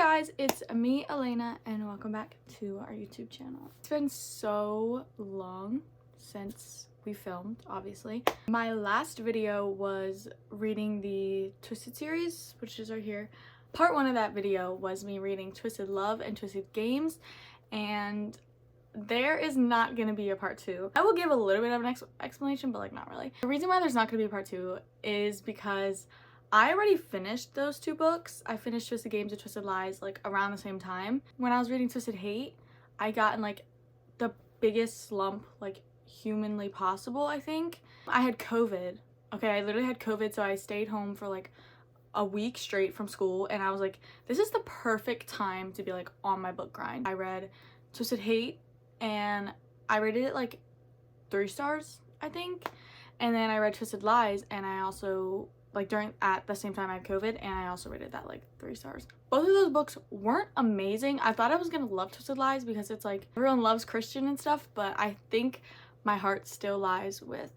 guys, it's me, Elaina, and welcome back to our YouTube channel. It's been so long since we filmed, obviously. My last video was reading the Twisted series, which is right here. Part 1 of that video was me reading Twisted Love and Twisted Games, and there is not going to be a part 2. I will give a little bit of an explanation, but like not really. The reason why there's not going to be a part 2 is because I already finished those 2 books. I finished Twisted Games and Twisted Lies like around the same time. When I was reading Twisted Hate, I got in like the biggest slump like humanly possible, I think. I had COVID. Okay, I literally had COVID, so I stayed home for like a week straight from school, and I was like, this is the perfect time to be like on my book grind. I read Twisted Hate and I rated it like 3 stars, I think. And then I read Twisted Lies, and I also like at the same time I had COVID, and I also rated that like 3 stars. Both of those books weren't amazing. I thought I was gonna love Twisted Lies because it's like everyone loves Christian and stuff, but I think my heart still lies with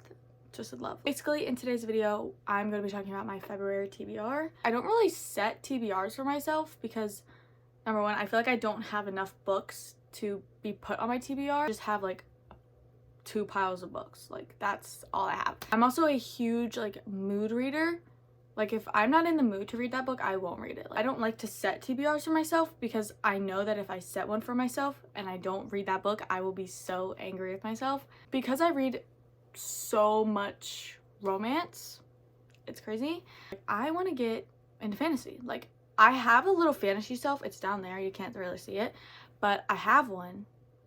Twisted Love. Basically, in today's video, I'm gonna be talking about my February TBR. I don't really set TBRs for myself because number one, I feel like I don't have enough books to be put on my TBR. I just have like 2 piles of books. Like that's all I have. I'm also a huge like mood reader. Like if I'm not in the mood to read that book, I won't read it. Like, I don't like to set TBRs for myself because I know that if I set one for myself and I don't read that book, I will be so angry with myself. Because I read so much romance, it's crazy. Like, I want to get into fantasy. Like I have a little fantasy shelf. It's down there. You can't really see it, but I have one.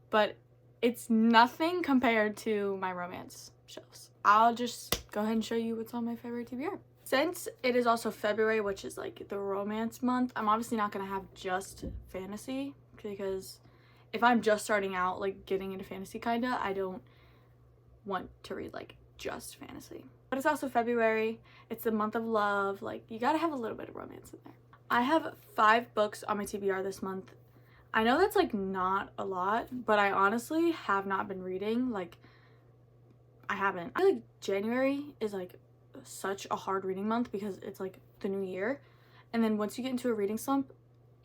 But it's nothing compared to my romance shelves. I'll just go ahead and show you what's on my February TBR. Since it is also February, which is like the romance month, I'm obviously not gonna have just fantasy because if I'm just starting out like getting into fantasy kinda, I don't want to read like just fantasy. But it's also February, it's the month of love, like you gotta have a little bit of romance in there. I have 5 books on my TBR this month. I know that's like not a lot, but I honestly have not been reading. Like I haven't. I feel like January is like such a hard reading month because it's like the new year, and then once you get into a reading slump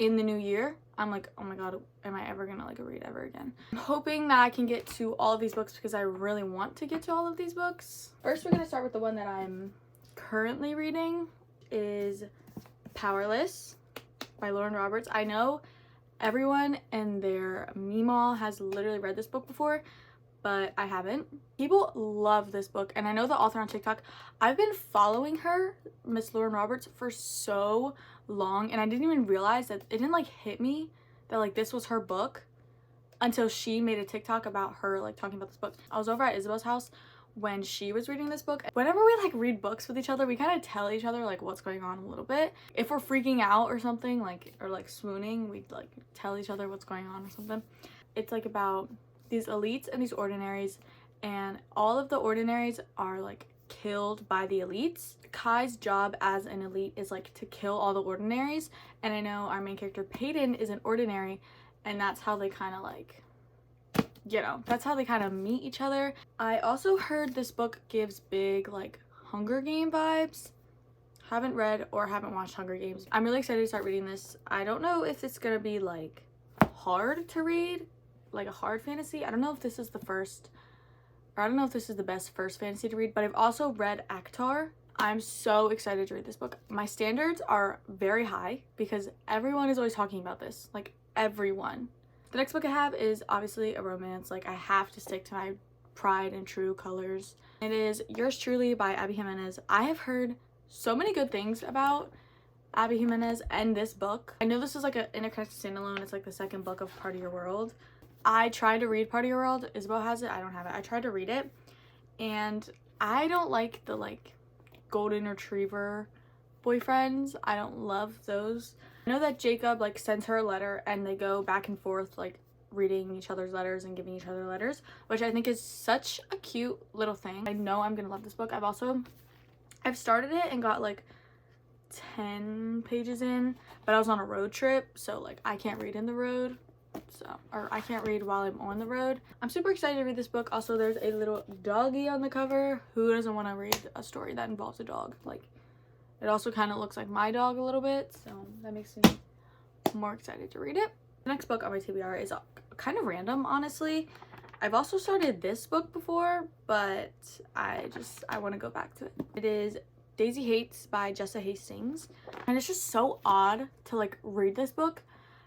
in the new year, I'm like, oh my god, am I ever gonna like read ever again? I'm hoping that I can get to all of these books because I really want to get to all of these books. First, we're gonna start with the one that I'm currently reading, is Powerless by Lauren Roberts. I know everyone and their meemaw has literally read this book before, but I haven't. People love this book, and I know the author on TikTok. I've been following her, Miss Lauren Roberts, for so long, and I didn't even realize that it didn't like hit me that like this was her book until she made a TikTok about her like talking about this book. I was over at Isabel's house when she was reading this book. Whenever we like read books with each other, we kind of tell each other like what's going on a little bit. If we're freaking out or something, like or like swooning, we'd like tell each other what's going on or something. It's like about these elites and these ordinaries, and all of the ordinaries are like killed by the elites. Kai's job as an elite is like to kill all the ordinaries, and I know our main character Peyton is an ordinary, and that's how they kind of like, you know, that's how they kind of meet each other. I also heard this book gives big like Hunger Game vibes. Haven't read or haven't watched Hunger Games. I'm really excited to start reading this. I don't know if it's gonna be like hard to read, like a hard fantasy. I don't know if this is the first, or I don't know if this is the best first fantasy to read, but I've also read Akhtar. I'm so excited to read this book. My standards are very high because everyone is always talking about this, like everyone. The next book I have is obviously a romance. Like I have to stick to my pride and true colors. It is Yours Truly by Abby Jimenez. I have heard so many good things about Abby Jimenez and this book. I know this is like an interconnected standalone. It's like the second book of Part of Your World. I tried to read Part of Your World. Isabel has it. I don't have it. I tried to read it, and I don't like the like golden retriever boyfriends. I don't love those. I know that Jacob like sends her a letter and they go back and forth like reading each other's letters and giving each other letters, which I think is such a cute little thing. I know I'm gonna love this book. I've started it and got like 10 pages in, but I was on a road trip, so like I can't read in the road. Or I can't read while I'm on the road. I'm super excited to read this book. Also, there's a little doggy on the cover. Who doesn't want to read a story that involves a dog? Like, it also kind of looks like my dog a little bit, so that makes me more excited to read it. The next book on my TBR is kind of random, honestly. I've also started this book before, but I want to go back to it. It is Daisy Hates by Jessa Hastings. And it's just so odd to like read this book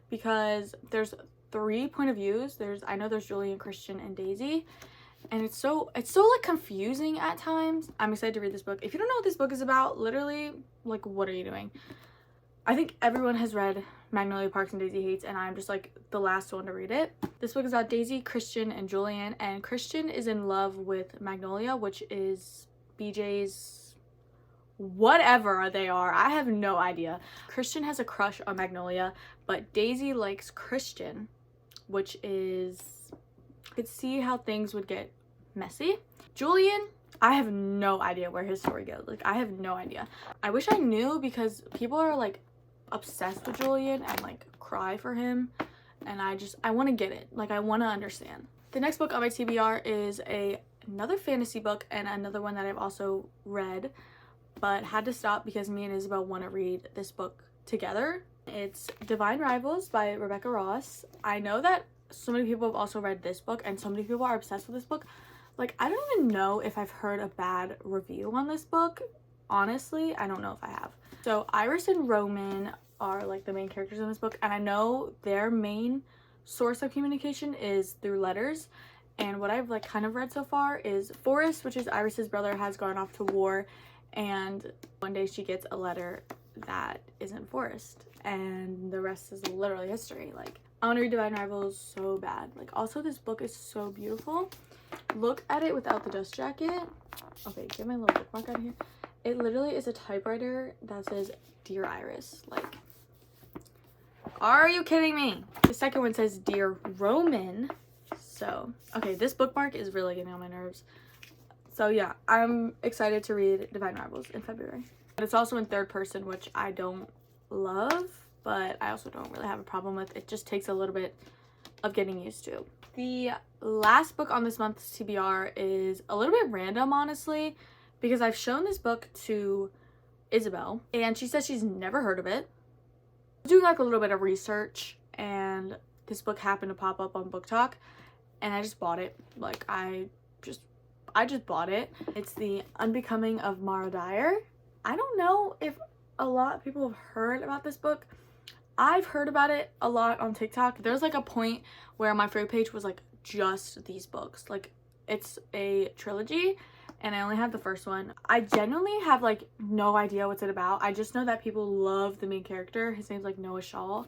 because there's 3 point of views. I know there's Julian, Christian, and Daisy. And it's so like confusing at times. I'm excited to read this book. If you don't know what this book is about, literally, like, what are you doing? I think everyone has read Magnolia Parks and Daisy Hates, and I'm just like the last one to read it. This book is about Daisy, Christian, and Julian, and Christian is in love with Magnolia, which is BJ's whatever they are. I have no idea. Christian has a crush on Magnolia, but Daisy likes Christian, which is, I could see how things would get messy. Julian, I have no idea where his story goes. Like, I have no idea. I wish I knew because people are like obsessed with Julian and like cry for him, and I want to get it. Like, I want to understand. The next book on my TBR is another fantasy book and another one that I've also read but had to stop because me and Isabel want to read this book together. It's Divine Rivals by Rebecca Ross. I know that so many people have also read this book and so many people are obsessed with this book. Like, I don't even know if I've heard a bad review on this book. Honestly, I don't know if I have. So Iris and Roman are like the main characters in this book, and I know their main source of communication is through letters. And what I've like kind of read so far is Forrest, which is Iris's brother, has gone off to war, and one day she gets a letter that isn't Forrest, and the rest is literally history. Like, I want to read Divine Rivals so bad. Like, also this book is so beautiful. Look at it without the dust jacket. Okay, get my little bookmark out of here. It literally is a typewriter that says Dear Iris. Like, are you kidding me? The second one says Dear Roman. So, okay, this bookmark is really getting on my nerves. So yeah, I'm excited to read Divine Rivals in February. But it's also in third person, which I don't love, but I also don't really have a problem with. It just takes a little bit of getting used to. The last book on this month's TBR is a little bit random, honestly, because I've shown this book to Isabel and she says she's never heard of it. I was doing like a little bit of research and this book happened to pop up on booktok and I just bought it. Like, I just bought it. It's The Unbecoming of Mara Dyer. I don't know if a lot of people have heard about this book. I've heard about it a lot on TikTok. There's like a point where my For You page was like just these books. Like, it's a trilogy and I only have the first one. I genuinely have like no idea what's it about. I just know that people love the main character. His name's like Noah Shaw.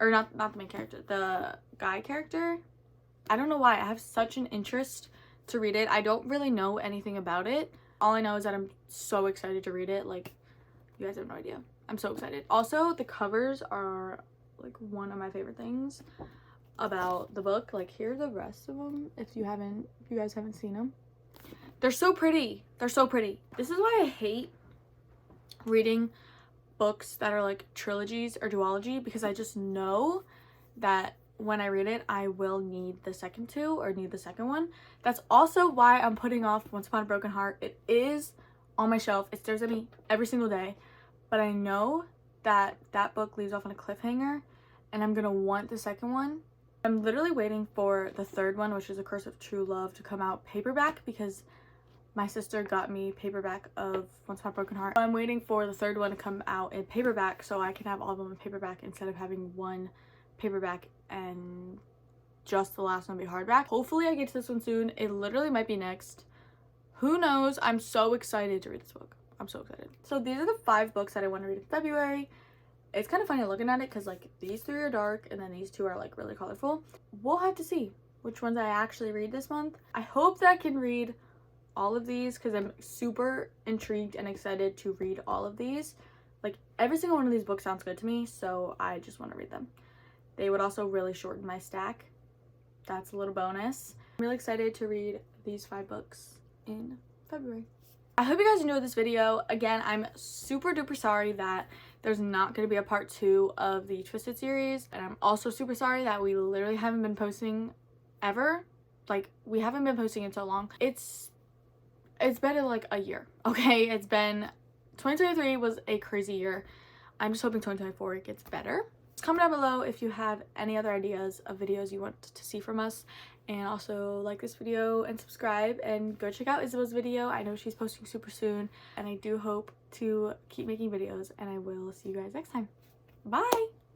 Or not the main character, the guy character. I don't know why. I have such an interest to read it. I don't really know anything about it. All I know is that I'm so excited to read it. Like, you guys have no idea. I'm so excited. Also, the covers are like one of my favorite things about the book. Like, here are the rest of them if you guys haven't seen them. They're so pretty. They're so pretty. This is why I hate reading books that are like trilogies or duology, because I just know that when I read it, I will need the second two or need the second one. That's also why I'm putting off Once Upon a Broken Heart. It is on my shelf. It stares at me every single day. But I know that that book leaves off on a cliffhanger and I'm gonna want the second one. I'm literally waiting for the third one, which is A Curse of True Love, to come out paperback because my sister got me paperback of Once Upon a Broken Heart. I'm waiting for the third one to come out in paperback so I can have all of them in paperback instead of having one paperback and just the last one be hardback. Hopefully I get to this one soon. It literally might be next. Who knows? I'm so excited to read this book. I'm so excited. So these are the 5 books that I want to read in February. It's kind of funny looking at it because like these 3 are dark and then these 2 are like really colorful. We'll have to see which ones I actually read this month. I hope that I can read all of these because I'm super intrigued and excited to read all of these. Like, every single one of these books sounds good to me, so I just want to read them. They would also really shorten my stack. That's a little bonus. I'm really excited to read these 5 books in February. I hope you guys enjoyed this video. Again, I'm super duper sorry that there's not going to be a part 2 of the Twisted series. And I'm also super sorry that we literally haven't been posting ever. Like, we haven't been posting in so long. It's been like a year, okay? 2023 was a crazy year. I'm just hoping 2024 gets better. comment down below if you have any other ideas of videos you want to see from us, and also like this video and subscribe, and go check out Isabel's video. I know she's posting super soon, and I do hope to keep making videos, and I will see you guys next time. Bye!